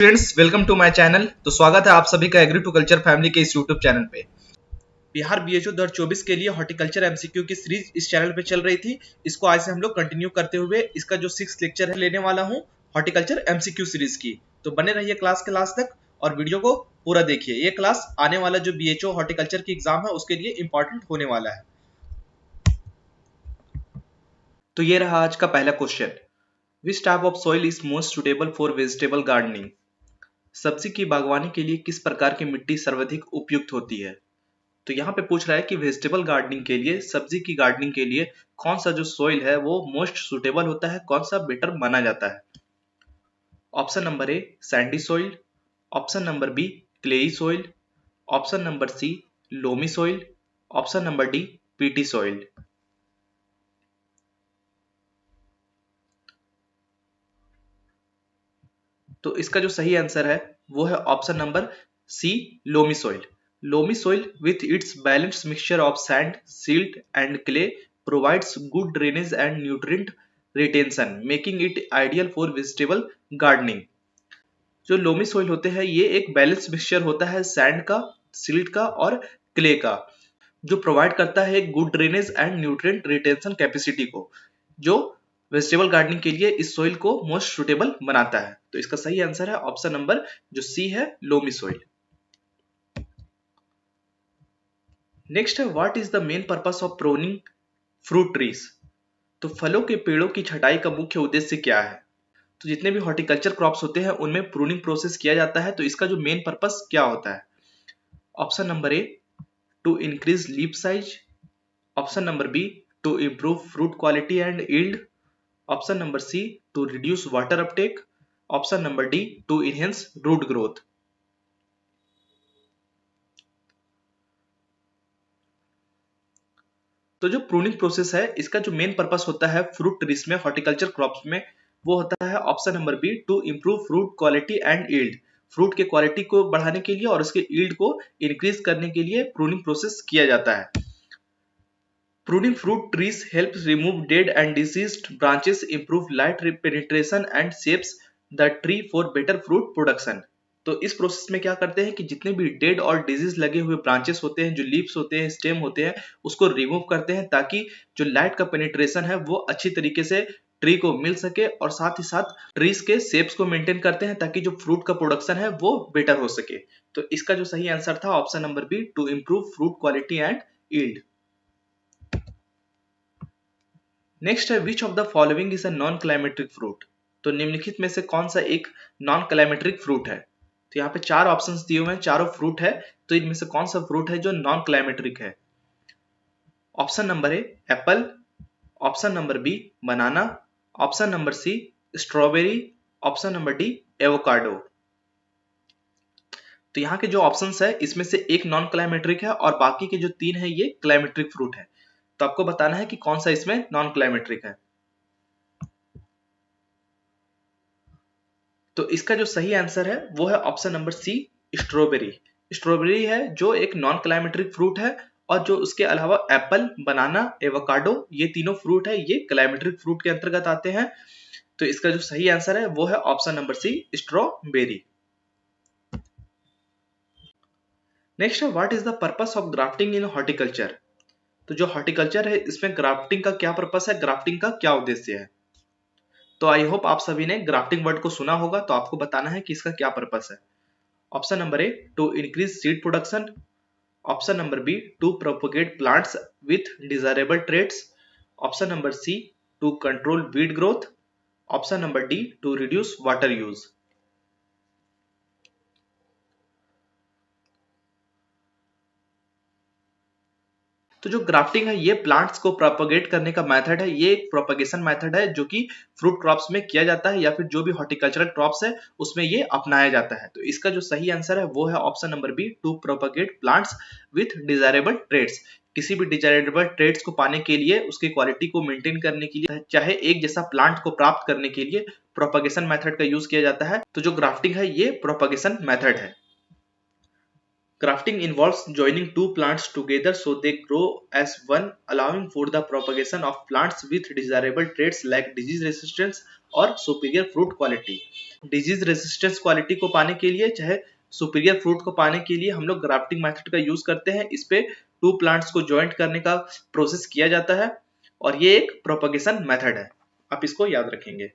Friends, welcome to my channel. तो स्वागत है आप सभी का एग्री टू कल्चर फैमिली के इस यूट्यूब चैनल पे। बिहार बीएचओ 2024 के लिए हॉर्टिकल्चर एमसीक्यू की सीरीज इस चैनल पे चल रही थी। इसको आज से हम लोग कंटिन्यू करते हुए इसका जो 6 लेक्चर है लेने वाला हूँ हॉर्टिकल्चर एमसीक्यू सीरीज की। तो बने रहिए क्लास के लास्ट तक और वीडियो को पूरा देखिए। ये क्लास आने वाला जो बीएचओ हॉर्टिकल्चर की एग्जाम है उसके लिए इंपॉर्टेंट होने वाला है। तो ये रहा आज का पहला question. Which type of soil is most suitable for vegetable gardening? सब्जी की बागवानी के लिए किस प्रकार की मिट्टी सर्वाधिक उपयुक्त होती है? तो यहाँ पे पूछ रहा है कि वेजिटेबल गार्डनिंग के लिए, सब्जी की गार्डनिंग के लिए कौन सा जो सॉइल है वो मोस्ट सुटेबल होता है, कौन सा बेटर माना जाता है? Option number A sandy soil, option number B clayey soil, option number C loamy soil, option number D peaty soil. तो इसका जो सही आंसर है वो है option number C loamy soil. Loamy soil with its balanced mixture of sand, silt and clay provides good drainage and nutrient retention, making it ideal for vegetable gardening। जो loamy soil होते हैं ये एक balance mixture होता है sand का, silt का और क्ले का, जो प्रोवाइड करता है good drainage and nutrient retention capacity को, जो वेजिटेबल गार्डनिंग के लिए इस सोइल को मोस्ट सुटेबल बनाता है। तो इसका सही आंसर है ऑप्शन नंबर जो सी है लोमी सोइल। नेक्स्ट है what is the main purpose of pruning fruit trees? तो फलों के पेड़ों की छटाई का मुख्य उद्देश्य क्या है? तो जितने भी हॉर्टिकल्चर क्रॉप्स होते हैं उनमें प्रूनिंग प्रोसेस किया जाता है। तो इसका जो मेन पर्पस क्या होता है? Option number A to increase leaf size, option number B to improve fruit quality and yield, option number C to reduce water uptake, option number D to enhance root growth। तो जो pruning process है इसका जो main purpose होता है fruit trees में, horticulture crops में, वो होता है option number B to improve fruit quality and yield. Fruit के क्वालिटी को बढ़ाने के लिए और उसके यील्ड को इंक्रीज करने के लिए प्रूनिंग प्रोसेस किया जाता है। Pruning fruit trees helps remove dead and diseased branches, improve light penetration and shapes the tree for better fruit production। तो इस प्रोसेस में क्या करते हैं कि जितने भी डेड और डिजीज लगे हुए ब्रांचेस होते हैं, जो लीव्स होते हैं, स्टेम होते हैं, उसको रिमूव करते हैं ताकि जो लाइट का पेनिट्रेशन है वो अच्छी तरीके से ट्री को मिल सके, और साथ ही साथ ट्रीज के शेप्स को मेंटेन करते हैं ताकि जो फ्रूट का प्रोडक्शन है वो बेटर हो सके। तो इसका जो सही आंसर था option number B to improve fruit quality and yield. Next है which of the following is a non climacteric fruit? तो निम्नलिखित में से कौन सा एक नॉन क्लाइमेट्रिक फ्रूट है? तो यहाँ पे चार ऑप्शंस दिए हुए हैं, चारों फ्रूट है। तो इनमें से कौन सा फ्रूट है जो नॉन क्लाइमेट्रिक है? Option number A apple, option number B banana, option number C strawberry, option number D avocado. तो यहाँ के जो ऑप्शंस है इसमें से एक नॉन क्लाइमेट्रिक है और बाकी के जो तीन है ये क्लाइमेट्रिक फ्रूट है। तो आपको बताना है कि कौन सा इसमें नॉन क्लाइमेट्रिक है। तो इसका जो सही आंसर है वो है option number C strawberry. Strawberry है जो एक नॉन क्लाइमेट्रिक फ्रूट है, और जो उसके अलावा एप्पल, बनाना, एवोकाडो ये तीनों फ्रूट है ये क्लाइमेट्रिक फ्रूट के अंतर्गत आते हैं। तो इसका जो सही आंसर है वो है option number C strawberry. Next है what is the purpose of grafting in horticulture? तो जो हॉर्टिकल्चर है इसमें ग्राफ्टिंग का क्या पर्पस है, ग्राफ्टिंग का क्या उद्देश्य है? तो आई होप आप सभी ने ग्राफ्टिंग वर्ड को सुना होगा। तो आपको बताना है कि इसका क्या पर्पस है। Option number A to increase seed production, option number B to propagate plants with desirable traits, option number C to control weed growth, option number D to reduce water use. तो जो grafting है ये plants को propagate करने का method है। ये एक प्रोपोगेशन मेथड है जो कि फ्रूट क्रॉप्स में किया जाता है या फिर जो भी हॉर्टिकल्चरल क्रॉप्स है उसमें ये अपनाया जाता है। तो इसका जो सही आंसर है वो है option number B to propagate plants with desirable traits. किसी भी डिजायरेबल ट्रेट्स को पाने के लिए, उसकी क्वालिटी को मेंटेन करने के लिए, चाहे एक जैसा प्लांट को प्राप्त करने के लिए प्रोपोगेशन मेथड का यूज किया जाता है। तो जो ग्राफ्टिंग है ये प्रोपोगेशन मेथड है। Grafting involves joining two plants together so they grow as one, allowing for the propagation of plants with desirable traits like disease resistance और superior fruit quality. Disease resistance quality को पाने के लिए चाहे superior fruit को पाने के लिए हम लोग ग्राफ्टिंग मेथड का यूज करते हैं। इस पे टू प्लांट्स को ज्वाइंट करने का प्रोसेस किया जाता है और ये एक प्रोपगेशन मेथड है, आप इसको याद रखेंगे।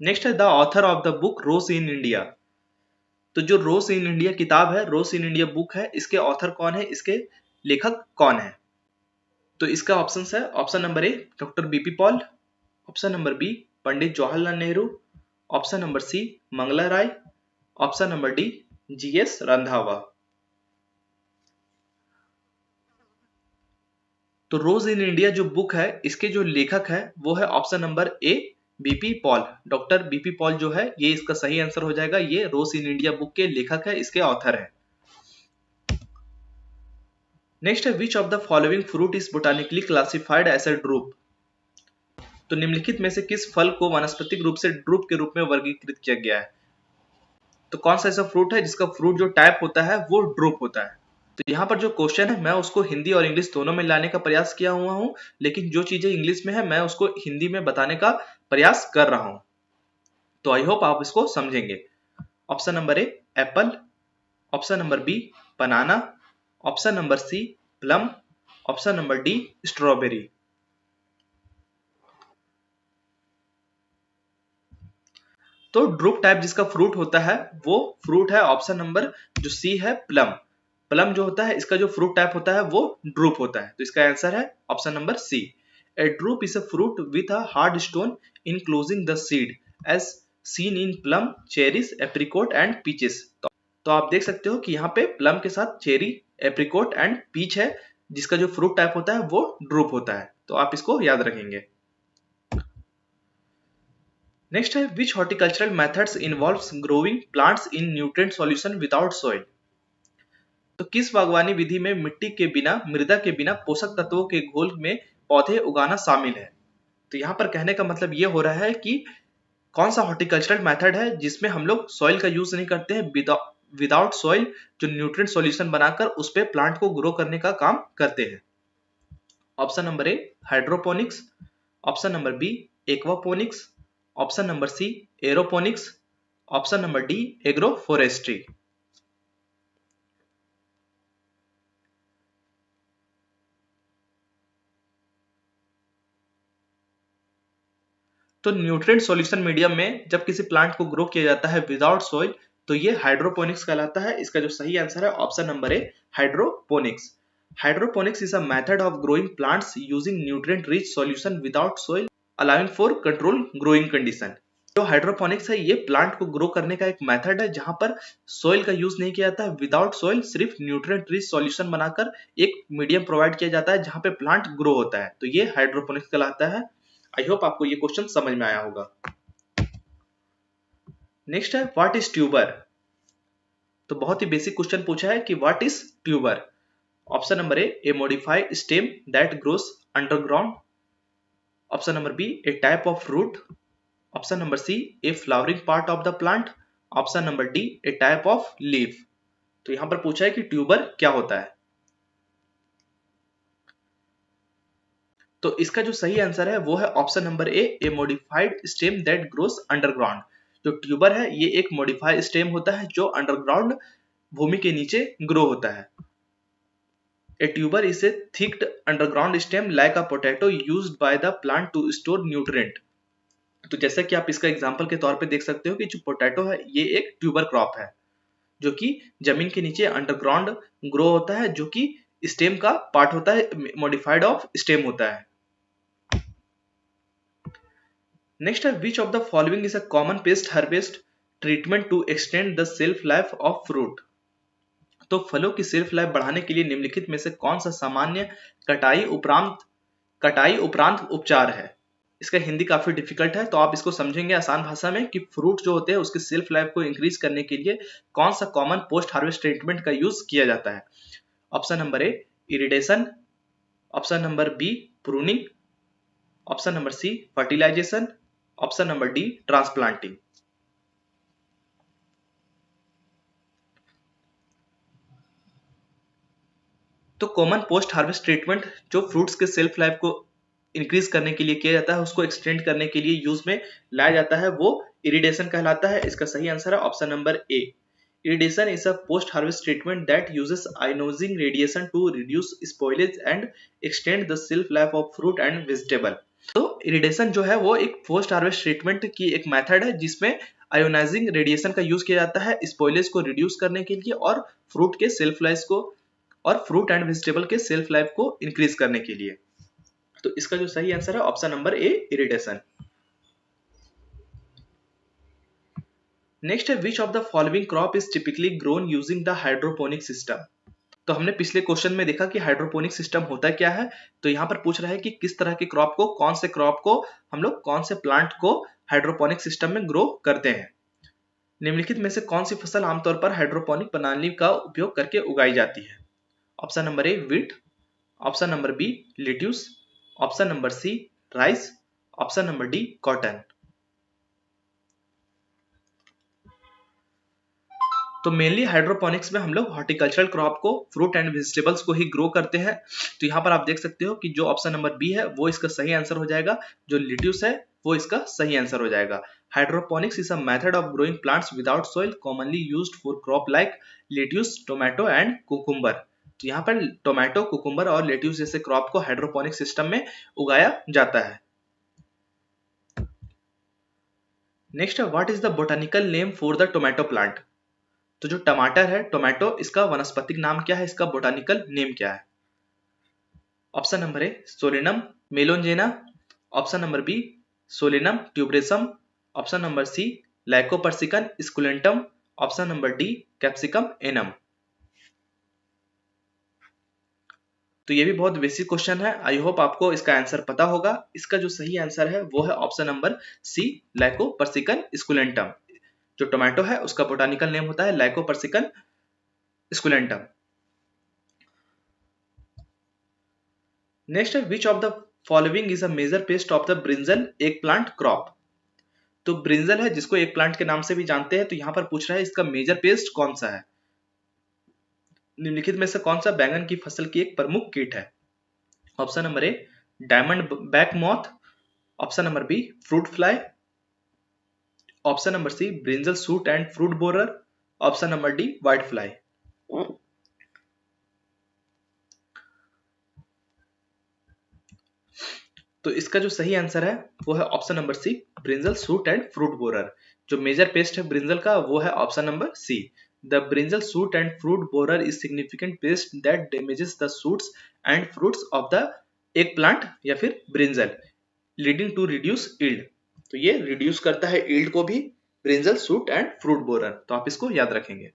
नेक्स्ट है the author of the book rose in India. तो जो रोज इन इंडिया किताब है, रोज इन इंडिया बुक है, इसके ऑथर कौन है, इसके लेखक कौन है? तो इसका ऑप्शन है, option number A doctor BP Pal, option number B Pandit Jawaharlal Nehru, option number C Mangala Rai, option number D GS Randhawa. तो रोज इन इंडिया जो बुक है, इसके जो लेखक है वो है ऑप्शन नंबर ए BP Paul. Doctor BP Paul जो है ये इसका सही आंसर हो जाएगा। ये रोज इन इंडिया बुक के लेखक है, इसके ऑथर है। नेक्स्ट है which of the following fruit is botanically classified as a drupe. तो निम्नलिखित में से किस फल को वानस्पतिक रूप से ड्रूप के रूप में वर्गीकृत किया गया है? तो कौन सा ऐसा फ्रूट है जिसका फ्रूट जो टाइप होता है वो ड्रूप होता है? तो यहाँ पर जो क्वेश्चन है मैं उसको हिंदी और इंग्लिश दोनों में लाने का प्रयास किया हुआ हूँ, लेकिन जो चीजें इंग्लिश में है मैं उसको हिंदी में बताने का प्रयास कर रहा हूँ। तो आई होप आप इसको समझेंगे। Option number A apple, option number B banana, option number C plum, option number D strawberry. तो ड्रूप टाइप जिसका फ्रूट होता है वो फ्रूट है ऑप्शन नंबर जो सी है प्लम। प्लम जो होता है इसका जो फ्रूट टाइप होता है वो ड्रूप होता है। तो इसका आंसर है option number C. A drupe is a fruit with a hard stone enclosing the seed as seen in plum, cherries, apricot and peaches. तो आप देख सकते हो कि यहाँ पे प्लम के साथ चेरी, एप्रिकॉट एंड पीच है, जिसका जो फ्रूट टाइप होता है वो ड्रूप होता है। तो आप इसको याद रखेंगे। नेक्स्ट है which horticultural methods involves growing plants in nutrient solution without soil. तो किस बागवानी विधि में मिट्टी के बिना, मृदा के बिना पोषक तत्वों के घोल में पौधे उगाना शामिल है? तो यहाँ पर कहने का मतलब ये हो रहा है कि कौन सा हॉर्टिकल्चरल मेथड है जिसमें हम लोग सॉइल का यूज नहीं करते हैं, विदाउट सॉइल जो न्यूट्रिएंट सॉल्यूशन बनाकर उस पे प्लांट को ग्रो करने का काम करते हैं। Option number A hydroponics, option number B aquaponics, option number C aeroponics, option number D agroforestry. तो न्यूट्रिएंट सॉल्यूशन मीडियम में जब किसी प्लांट को ग्रो किया जाता है विदाउट सॉइल तो ये हाइड्रोपोनिक्स कहलाता है। इसका जो सही आंसर है option number A hydroponics. Hydroponics is a method of growing plants using nutrient rich solution without soil allowing for control growing condition. जो हाइड्रोपोनिक्स है ये प्लांट को ग्रो करने का एक मेथड है जहां पर सॉइल का यूज नहीं किया जाता है। विदाउट सॉइल सिर्फ न्यूट्रिएंट रिच सॉल्यूशन बनाकर एक मीडियम प्रोवाइड किया जाता है जहां पे प्लांट ग्रो होता है। तो ये हाइड्रोपोनिक्स कहलाता है। आई होप आपको ये क्वेश्चन समझ में आया होगा। नेक्स्ट है व्हाट इज ट्यूबर। तो बहुत ही बेसिक क्वेश्चन पूछा है कि what is tuber. Option number A modified stem that grows underground, option number B a type of fruit, option number C a flowering part of the plant, option number D a type of leaf. तो यहां पर पूछा है कि tuber क्या होता है। तो इसका जो सही आंसर है वो है option number A modified stem that grows underground. जो ट्यूबर है ये एक मॉडिफाइड स्टेम होता है जो अंडरग्राउंड भूमि के नीचे ग्रो होता है। A tuber is a thickened underground stem like a potato used by the plant to store nutrient. तो जैसा कि आप इसका एग्जांपल के तौर पे देख सकते हो कि जो पोटैटो है ये एक ट्यूबर क्रॉप है जो कि जमीन के नीचे अंडरग्राउंड ग्रो होता है, जो कि स्टेम का पार्ट होता है, मॉडिफाइड ऑफ स्टेम होता है। नेक्स्ट है which of the following is a common pest harvest treatment to extend the self life of fruit. तो फलों की सेल्फ लाइफ बढ़ाने के लिए निम्नलिखित में से कौन सा सामान्य कटाई उपरांत उपचार है? इसका हिंदी काफी डिफिकल्ट है तो आप इसको समझेंगे आसान भाषा में कि फ्रूट जो होते हैं उसकी सेल्फ लाइफ को इंक्रीज करने के लिए कौन सा कॉमन पोस्ट हार्वेस्ट ट्रीटमेंट का यूज किया जाता है। Option number A irradiation, option number B pruning, option number C fertilisation, option number D transplanting. तो कॉमन पोस्ट हार्वेस्ट ट्रीटमेंट जो फ्रूट्स के सेल्फ लाइफ को इंक्रीज करने के लिए किया जाता है, उसको एक्सटेंड करने के लिए यूज में लाया जाता है, वो इरिडेशन कहलाता है। इसका सही आंसर है option number A. Irradiation is a post harvest treatment that uses ionising radiation to reduce spoilage and extend the shelf life of fruit and vegetable. तो इरिडेशन जो है वो एक पोस्ट हार्वेस्ट ट्रीटमेंट की एक मेथड है जिसमें आयोनाइजिंग रेडिएशन का यूज किया जाता है स्पॉइलेज को रिड्यूस करने के लिए और फ्रूट के शेल्फ लाइफ को और फ्रूट एंड वेजिटेबल के शेल्फ लाइफ को इंक्रीज करने के लिए। तो इसका जो सही आंसर है option number A, irradiation. Next है which of the following crop is typically grown using the hydroponic system. तो हमने पिछले क्वेश्चन में देखा कि हाइड्रोपोनिक सिस्टम होता क्या है, तो यहाँ पर पूछ रहा है कि किस तरह के क्रॉप को, कौन से क्रॉप को हम लोग, कौन से प्लांट को हाइड्रोपोनिक सिस्टम में ग्रो करते हैं। निम्नलिखित में से कौन सी फसल आमतौर पर हाइड्रोपोनिक प्रणाली का उपयोग करके उगाई जाती है। Option number A wheat, option number B lettuce, option number C rice, option number D cotton. तो मेनली हाइड्रोपोनिक्स में हम लोग हॉर्टिकल्चरल क्रॉप को, फ्रूट एंड वेजिटेबल्स को ही ग्रो करते हैं। तो यहाँ पर आप देख सकते हो कि जो ऑप्शन नंबर बी है वो इसका सही आंसर हो जाएगा, जो लेट्यूस है वो इसका सही आंसर हो जाएगा। Hydroponics is a method of growing plants without soil commonly used for crop like lettuce, tomato and cucumber. तो यहाँ पर टोमेटो, कुकुम्बर और लेट्यूस जैसे क्रॉप को हाइड्रोपोनिक सिस्टम में उगाया जाता है। Next, what is the botanical name for the tomato plant. तो जो टमाटर है, टोमेटो, इसका वनस्पतिक नाम क्या है, इसका बोटानिकल नेम क्या है। Option number A Solanum melongena, option number B Solanum tuberosum, option number C Lycopersicon esculentum, option number D Capsicum annuum. तो ये भी बहुत बेसिक क्वेश्चन है, आई होप आपको इसका आंसर पता होगा। इसका जो सही आंसर है वो है ऑप्शन नंबर सी लाइकोपर्सिकन स्कुलेंटम। जो टोमेटो है उसका बोटानिकल नेम होता है लाइकोपर्सिकन स्कुलेंटम। नेक्स्ट है which of the following is a major pest of the brinjal eggplant crop. तो ब्रिंजल है जिसको एग प्लांट के नाम से भी जानते हैं, तो यहाँ पर पूछ रहा है इसका मेजर पेस्ट कौन सा है। निम्नलिखित में से कौन सा बैंगन की फसल की एक प्रमुख कीट है। Option number A diamondback moth, option number B fruit fly, option number C brinjal shoot and fruit borer, option number D white fly. तो इसका जो सही आंसर है वो है option number C brinjal shoot and fruit borer. जो major pest है brinjal का वो है option number C. The brinjal shoot and fruit borer is significant pest that damages the shoots and fruits of the eggplant या फिर brinjal, leading to reduce yield. तो ये reduce करता है ईल्ड को भी, brinjal shoot and fruit borer. तो आप इसको याद रखेंगे।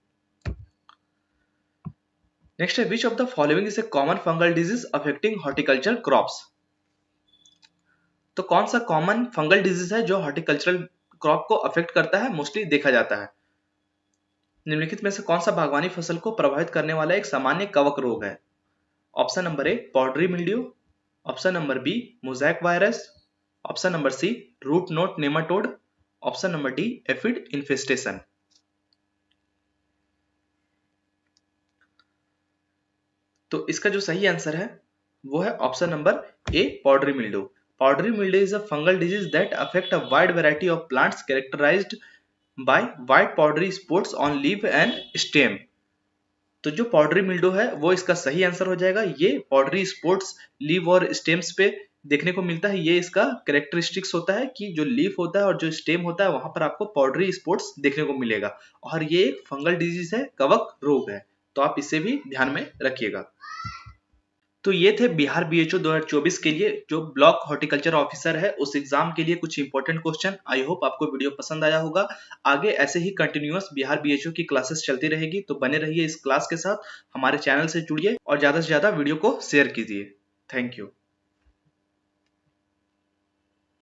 नेक्स्ट है which of the following is a common fungal disease affecting horticulture crops. तो कौन सा कॉमन फंगल डिजीज है जो हॉर्टिकल्चरल क्रॉप को अफेक्ट करता है, मोस्टली देखा जाता है। निम्नलिखित में से कौन सा बागवानी फसल को प्रभावित करने वाला एक सामान्य कवक रोग है। Option number A powdery mildew, option number B mosaic virus, option number C root knot nematode, option number D aphid infestation. तो इसका जो सही आंसर है वो है option number A powdery mildew. Powdery mildew is a fungal disease that affect a wide variety of plants characterized by white powdery spots on leaf and stem। तो जो powdery mildew है वो इसका सही आंसर हो जाएगा। ये powdery spots लीफ और स्टेम्स पे देखने को मिलता है। ये इसका कैरेक्टरिस्टिक्स होता है कि जो लीफ होता है और जो स्टेम होता है वहां पर आपको powdery spots देखने को मिलेगा, और ये एक फंगल डिजीज है, कवक रोग है। तो आप इसे भी ध्यान में रखिएगा। तो ये थे बिहार बीएचओ 2024 के लिए जो ब्लॉक हॉर्टिकल्चर ऑफिसर है उस एग्जाम के लिए कुछ इंपॉर्टेंट क्वेश्चन। आई होप आपको वीडियो पसंद आया होगा। आगे ऐसे ही कंटिन्यूअस बिहार बीएचओ की क्लासेस चलती रहेगी, तो बने रहिए इस क्लास के साथ, हमारे चैनल से जुड़िए और ज्यादा से ज्यादा वीडियो को शेयर कीजिए। Thank you.